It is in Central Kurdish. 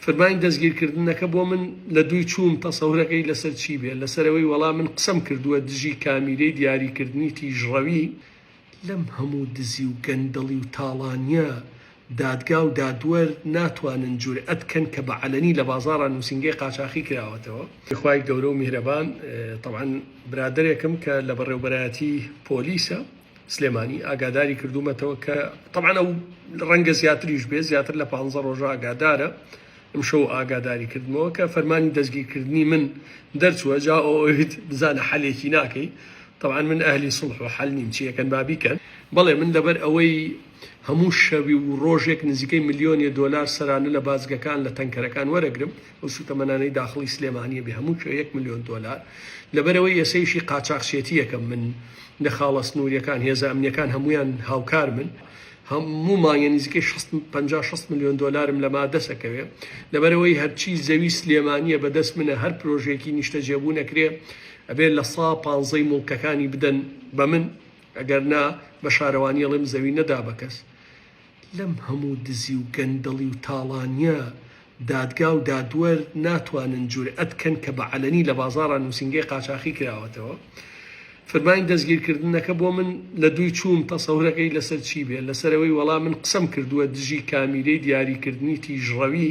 فەرمانی دەستگیرکردنەکە بۆ من لە دووی چووم تەسەورەکەی لەسەر چی بێ لەسەرەوەی وەڵام من قسەم کردووە دژی کامیرەی دیاریکردنی تیژڕەوی لەم هەموو دزی و گەندەڵی و تاڵانیە دادگا و دادوەر ناتوانن جورئەت بکەن کە بە عەلەنی لە بازاڕە نووسینگەی قاچاقی کراوەتەوە. خوای گەورە و میهرەبان طبعاً برادێکم کە لە بەڕێوەبەرایەتی پۆلیسە سلێمانی ئاگاداری کردومەتەوە کە طبعاً ئەو ڕەنگە زیاتریش بێ زیاتر لە 15 ڕۆژە ئاگادارە ئەمشەو ئاگاداری کردمەوە کە فەرمانی دەستگیرکردنی من دەرچووە جا ئەویت بزانە حەلێکی ناکەی. طبعاً من ئەهلی سڵح و حەل نیم چیەکەن بابیکەن بەڵێ من لەبەر ئەوەی هەموو شەوی و ڕۆژێک نزیکەی ملیۆنی دۆلار سەرانە لە بازگەکان لە تەنکەرەکان وەرەگرم و سوتەمەنانەی داخڵی سلێمانیە بێ هەموو 1 ملیۆن دۆلار لەبەرەوەی یەسەیشی قاچاقچێتیەکەم من لە خاڵە سنووریەکان هێزە ئەمنیەکان هەمویان هاوکار من هەموو مانگە نزیکەی 50-60 ملیۆن دۆلارم لە مادەسەکەوێ لەبەرەوەی هەرچی زەوی سلێمانیە بەدەست منە هەر پرۆژێکی نیشتە جێبوو نەکرێ ئەبێت لە 115 مڵکەکانی بدەن بە من ئەگەر نا بە شارەوانی ئەڵێم زەوی نەدا بە کەس. لەم هەموو دزی و گەندەڵی و تاڵانیە دادگا و دادوەر ناتوانن جورئەت بکەن کە بە عەلەنی لە بازاڕە نووسینگەی قاچاقی کراوەتەوە. فەرمانی دەستگیرکردنەکە بۆ من لە دووی چووم تەسەورەکەی لەسەر چی بێ لەسەرەوەی وەڵام من قسەم کردووە دژی کامیرەی دیاریکردنی تیژڕەوی